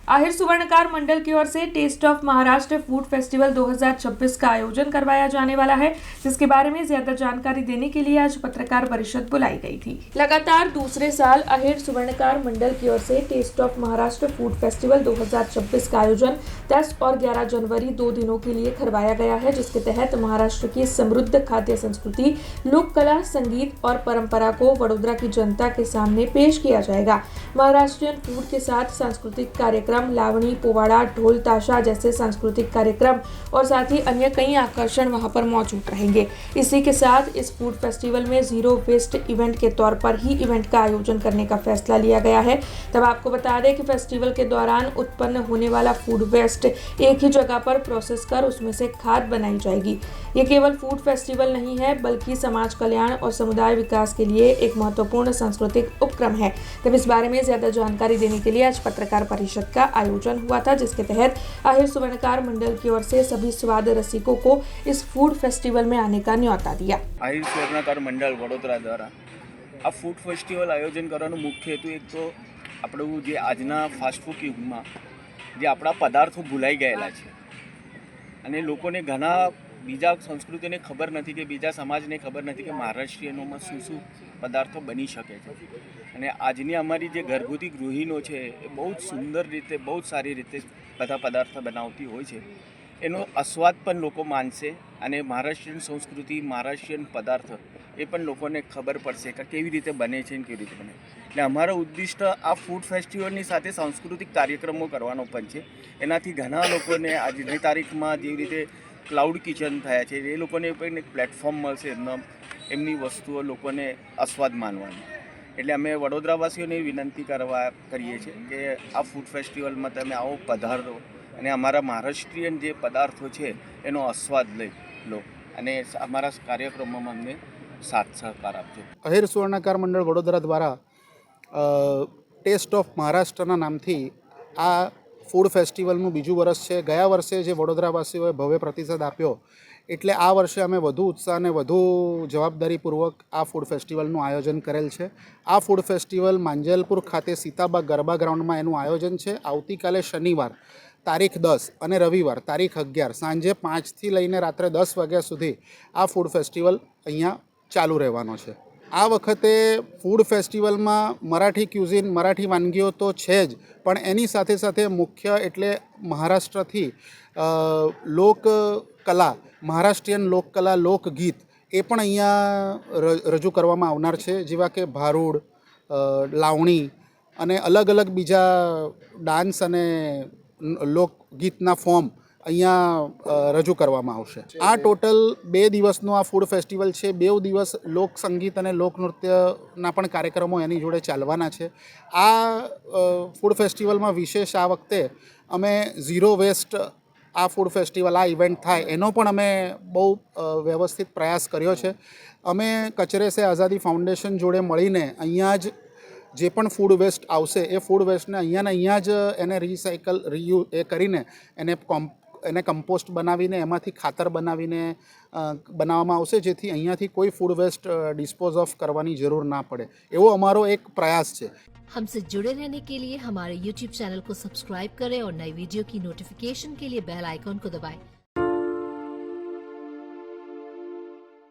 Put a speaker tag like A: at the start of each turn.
A: आहिर सुवर्णकार मंडल की ओर से taste of Maharashtra food festival 2026 का आयोजन करवाया जाने वाला है, जिसके बारे में ज्यादा जानकारी देने के लिए आज पत्रकार परिषद बुलाई गई थी। लगातार दूसरे साल आहिर सुवर्णकार मंडल की ओर से taste of Maharashtra food festival 2026 का आयोजन 10 और 11 जनवरी 2 दिनों के लिए करवाया गया है, जिसके तहत महाराष्ट्र की समृद्ध खाद्य संस्कृति, लोक कला, संगीत और परंपरा को वडोदरा की जनता के सामने पेश किया जाएगा। महाराष्ट्रियन फूड के साथ सांस्कृतिक कार्यक्रम, लावणी, पोवाड़ा, ढोल ताशा जैसे सांस्कृतिक कार्यक्रम और साथ ही अन्य कई आकर्षण वहां पर मौजूद रहेंगे। इसी के साथ इस फूड फेस्टिवल में जीरो वेस्ट इवेंट के तौर पर ही इवेंट का आयोजन करने का फैसला लिया गया है। तब आपको बता दें कि फेस्टिवल के दौरान उत्पन्न होने वाला फूड वेस्ट एक ही जगह पर प्रोसेस कर उसमें से खाद बनाई जाएगी। ये केवल फूड फेस्टिवल नहीं है, बल्कि समाज कल्याण और समुदाय विकास के लिए एक महत्वपूर्ण सांस्कृतिक उपक्रम है। तब इस बारे में ज्यादा जानकारी देने के लिए आज पत्रकार परिषद का आयोजन हुआ था, जिसके तहत आहिर सुवर्णकार मंडल की ओर से सभी स्वाद रसिकों को इस फूड फेस्टिवल में आने का न्योता दिया।
B: आहिर सुवर्णकार मंडल वडोदरा द्वारा आ फूड फेस्टिवल आयोजन करવાનો મુખ્ય હેતુ એક તો આપણું જે આજના ફાસ્ટ ફૂડ યુગમાં જે આપણા પદાર્થો ભૂલાઈ ગયેલા છે અને લોકોને ઘણા બીજા સંસ્કૃતિને ખબર નથી કે બીજા સમાજને ખબર નથી કે મહારાષ્ટ્રીયનોમાં શું શું પદાર્થો બની શકે છે અને આજની અમારી જે ઘરગુતી ગૃહિણીઓ છે એ બહુ જ સુંદર રીતે બહુ જ સારી રીતે બધા પદાર્થ બનાવતી હોય છે। એનો આસ્વાદ પણ લોકો માનશે અને મહારાષ્ટ્રીયન સંસ્કૃતિ, મહારાષ્ટ્રીયન પદાર્થ એ પણ લોકોને ખબર પડશે કે કેવી રીતે બને છે ને કેવી રીતે બને। એટલે અમારો ઉદ્દિષ્ટ આ ફૂડ ફેસ્ટિવલની સાથે સાંસ્કૃતિક કાર્યક્રમો કરવાનો પણ છે। એનાથી ઘણા લોકોને આજની તારીખમાં જેવી રીતે ક્લાઉડ કિચન થયા છે એ લોકોને પણ એક પ્લેટફોર્મ મળશે એમની વસ્તુઓ લોકોને આસ્વાદ માનવાનો। એટલે અમે વડોદરાવાસીઓને વિનંતી કરીએ છીએ કે આ ફૂડ ફેસ્ટિવલમાં તમે આવો પધારો અને અમારા મહારાષ્ટ્રીયન જે પદાર્થો છે એનો આસ્વાદ લઈ લો અને અમારા કાર્યક્રમોમાં અમને સાથ સહકાર આપજો।
C: આહિર સુવર્ણકાર મંડળ વડોદરા દ્વારા ટેસ્ટ ઓફ મહારાષ્ટ્રના નામથી આ ફૂડ ફેસ્ટિવલનું બીજું વર્ષ છે। ગયા વર્ષે જે વડોદરાવાસીઓએ ભવ્ય પ્રતિસાદ આપ્યો એટલે આ વર્ષે અમે વધુ ઉત્સાહ અને વધુ જવાબદારીપૂર્વક આ ફૂડ ફેસ્ટિવલનું આયોજન કરેલ છે। આ ફૂડ ફેસ્ટિવલ માંજલપુર ખાતે સીતાબાગ ગરબા ગ્રાઉન્ડમાં એનું આયોજન છે। આવતીકાલે શનિવાર તારીખ 10 અને રવિવાર તારીખ 11 સાંજે 5 થી લઈને રાત્રે 10 વાગ્યા સુધી આ ફૂડ ફેસ્ટિવલ અહીંયા ચાલુ રહેવાનો છે। આ વખતે ફૂડ ફેસ્ટિવલમાં મરાઠી ક્યુઝિન, મરાઠી વાનગીઓ તો છે જ, પણ એની સાથે સાથે મુખ્ય એટલે મહારાષ્ટ્રથી લોકકલા, મહારાષ્ટ્રીયન લોકકલા, લોકગીત એ પણ અહીંયા રજૂ કરવામાં આવનાર છે, જેવા કે ભારૂડ, લાવણી અને અલગ અલગ બીજા ડાન્સ અને લોકગીતના ફોર્મ અહીંયા રજૂ કરવામાં આવશે। આ ટોટલ 2 દિવસનો આ ફૂડ ફેસ્ટિવલ છે। 2 દિવસ લોક સંગીત અને લોકનૃત્યના પણ કાર્યક્રમો એની જોડે ચાલવાના છે। આ ફૂડ ફેસ્ટિવલમાં વિશેષ આ વખતે અમે ઝીરો વેસ્ટ આ ફૂડ ફેસ્ટિવલ, આ ઇવેન્ટ થાય એનો પણ અમે બહુ વ્યવસ્થિત પ્રયાસ કર્યો છે। અમે કચરે સે આઝાદી ફાઉન્ડેશન જોડે મળીને અહીંયા જ જે પણ ફૂડ વેસ્ટ આવશે એ ફૂડ વેસ્ટને અહીંયા જ એને રિસાયકલ કરીને એને કમ્પોસ્ટ બનાવીને એમાંથી ખાતર બનાવીને બનાવવામાં આવશે, જેથી અહીંયાથી કોઈ ફૂડ વેસ્ટ ડિસ્પોઝ ઓફ કરવાની જરૂર ના પડે, એવો અમારો એક પ્રયાસ છે।
D: हमसे जुड़े रहने के लिए हमारे YouTube चैनल को सब्सक्राइब करें और नई वीडियो की नोटिफिकेशन के लिए बेल आइकॉन को दबाएं।